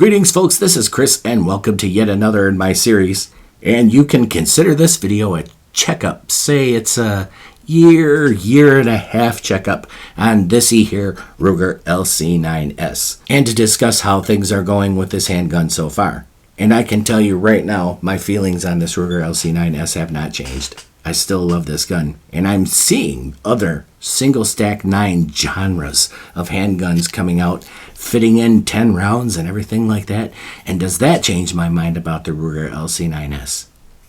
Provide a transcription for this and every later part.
Greetings folks, this is Chris and welcome to yet another in my series. And you can consider this video a checkup. Say it's a year and a half checkup on this here Ruger LC9s. And to discuss how things are going with this handgun so far. And I can tell you right now, my feelings on this Ruger LC9s have not changed. I still love this gun. And I'm seeing other single stack 9 genres of handguns coming out, fitting in 10 rounds and everything like that. And does that change my mind about the Ruger LC9s?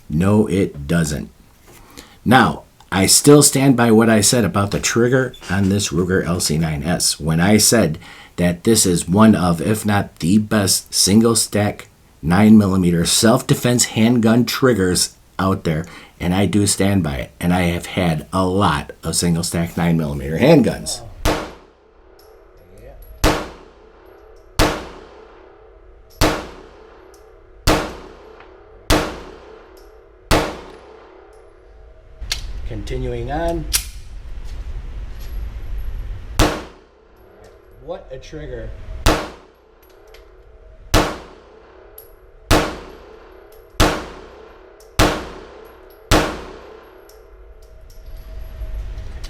No, it doesn't. Now, I still stand by what I said about the trigger on this Ruger LC9s when I said that this is one of, if not the best, single stack 9mm self-defense handgun triggers out there. And I do stand by it. And I have had a lot of single stack 9mm handguns. Continuing on. What a trigger.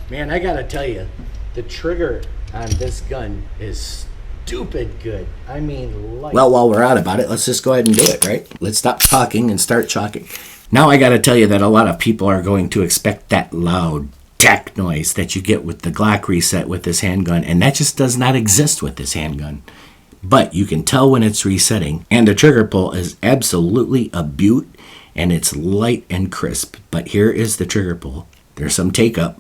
Man, I gotta tell you, the trigger on this gun is stupid good. I mean, like... Well, while we're out about it, let's just go ahead and do it, right? Let's stop talking and start chalking. Now I gotta tell you that a lot of people are going to expect that loud tack noise that you get with the Glock reset with this handgun, and that just does not exist with this handgun. But you can tell when it's resetting, and the trigger pull is absolutely a beaut, and it's light and crisp. But here is the trigger pull. There's some take up,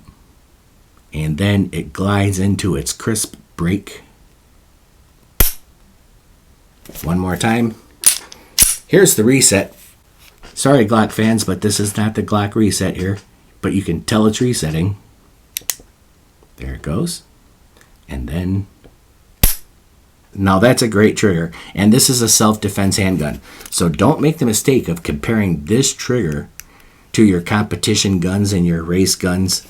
and then it glides into its crisp break. One more time. Here's the reset. Sorry, Glock fans, but this is not the Glock reset here. But you can tell it's resetting. There it goes. And then... Now that's a great trigger. And this is a self-defense handgun. So don't make the mistake of comparing this trigger to your competition guns and your race guns.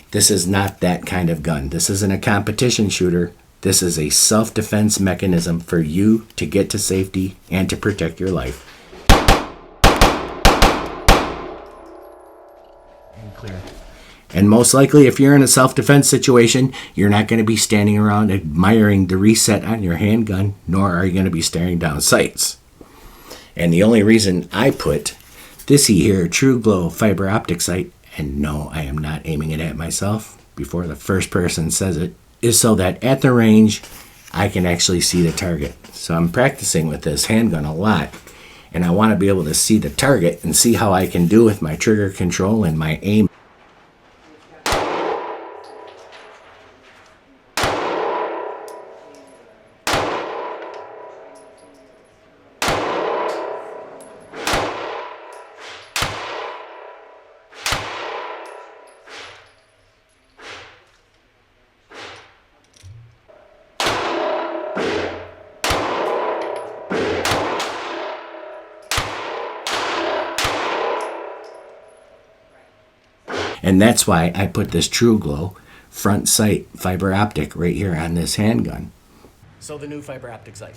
This is not that kind of gun. This isn't a competition shooter. This is a self-defense mechanism for you to get to safety and to protect your life. And most likely, if you're in a self-defense situation, you're not going to be standing around admiring the reset on your handgun, nor are you going to be staring down sights. And the only reason I put this here True Glow fiber optic sight, and no, I am not aiming it at myself before the first person says it, is so that at the range, I can actually see the target. So I'm practicing with this handgun a lot, and I want to be able to see the target and see how I can do with my trigger control and my aim. And that's why I put this True Glow front sight fiber optic right here on this handgun. So the new fiber optic sight.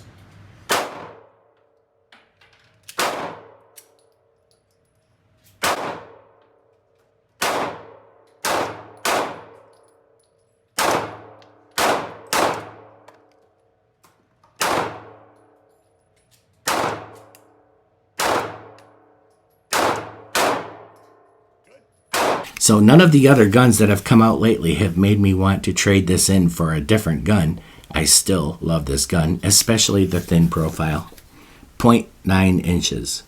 So none of the other guns that have come out lately have made me want to trade this in for a different gun. I still love this gun, especially the thin profile. 0.9 inches.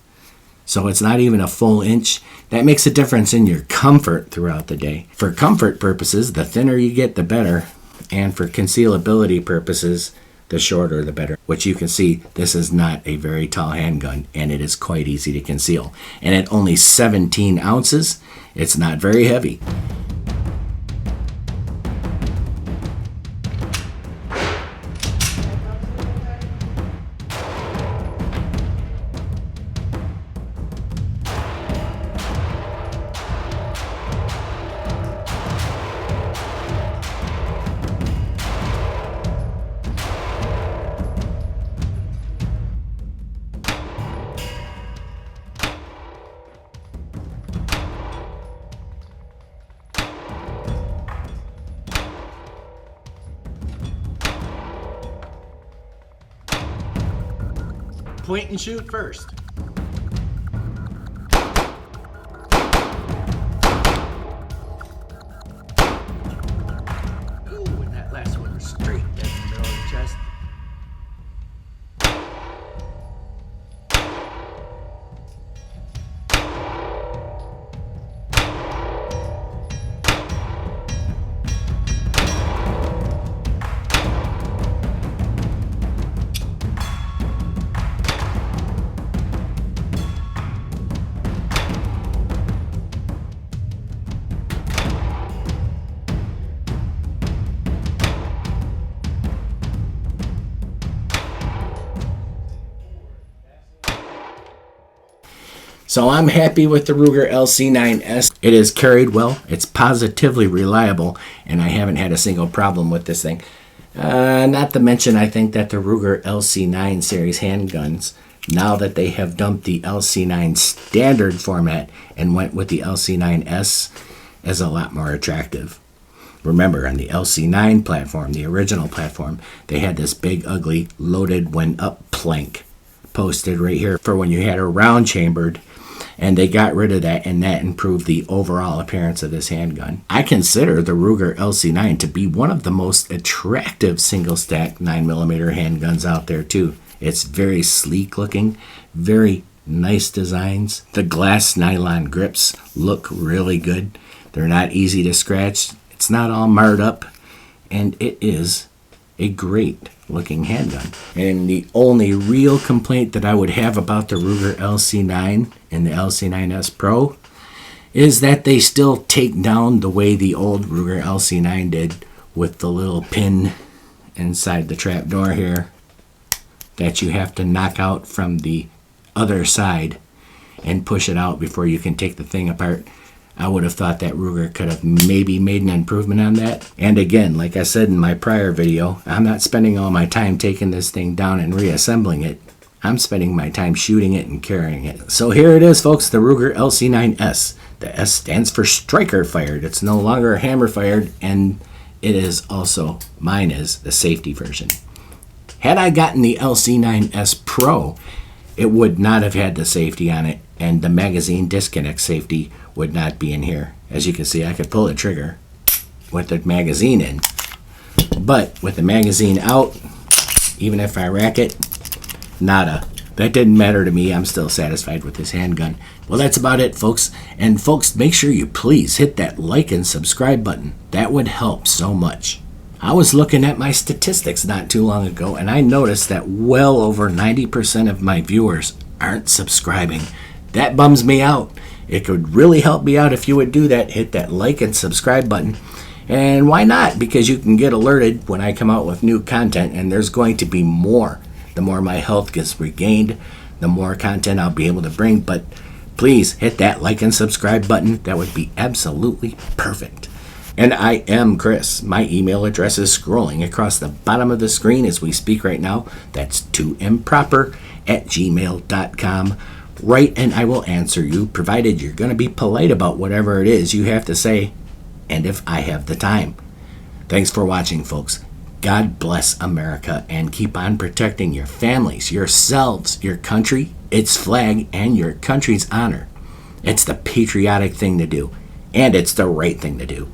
So it's not even a full inch. That makes a difference in your comfort throughout the day. For comfort purposes, the thinner you get, the better. And for concealability purposes, the shorter the better. Which you can see, this is not a very tall handgun, and it is quite easy to conceal. And at only 17 ounces, it's not very heavy. point and shoot first. Ooh, and that last one was straight in the middle of the chest. So I'm happy with the Ruger LC9s. It is carried well, it's positively reliable, and I haven't had a single problem with this thing. Not to mention, I think that the Ruger LC9 series handguns, now that they have dumped the LC9 standard format and went with the LC9s, is a lot more attractive. Remember, on the LC9 platform, the original platform, they had this big, ugly, loaded when up plank posted right here for when you had a round chambered, and they got rid of that, and that improved the overall appearance of this handgun. I consider the Ruger LC9 to be one of the most attractive single stack 9mm handguns out there too. It's very sleek looking, very nice designs. The glass nylon grips look really good. They're not easy to scratch. It's not all marred up, and it is a great looking handgun. And the only real complaint that I would have about the Ruger LC9 and the LC9s Pro is that they still take down the way the old Ruger LC9 did, with the little pin inside the trap door here that you have to knock out from the other side and push it out before you can take the thing apart. I would have thought that Ruger could have maybe made an improvement on that. And again, like I said in my prior video, I'm not spending all my time taking this thing down and reassembling it. I'm spending my time shooting it and carrying it. So here it is, folks, the Ruger LC9s. The S stands for striker fired. It's no longer a hammer fired, and it is also, mine is, the safety version. Had I gotten the LC9s Pro, it would not have had the safety on it, and the magazine disconnect safety would not be in here. As you can see, I could pull the trigger with the magazine in, but with the magazine out, even if I rack it, nada. That didn't matter to me. I'm still satisfied with this handgun. Well, that's about it, folks. And folks, make sure you please hit that like and subscribe button. That would help so much. I was looking at my statistics not too long ago, and I noticed that well over 90% of my viewers aren't subscribing. That bums me out. It could really help me out if you would do that. Hit that like and subscribe button. And why not? Because you can get alerted when I come out with new content, and there's going to be more. The more my health gets regained, the more content I'll be able to bring. But please hit that like and subscribe button. That would be absolutely perfect. And I am Chris. My email address is scrolling across the bottom of the screen as we speak right now. That's tooimproper@gmail.com. Write and I will answer you, provided you're going to be polite about whatever it is you have to say, and if I have the time. Thanks for watching, folks. God bless America, and keep on protecting your families, yourselves, your country, its flag, and your country's honor. It's the patriotic thing to do, and it's the right thing to do.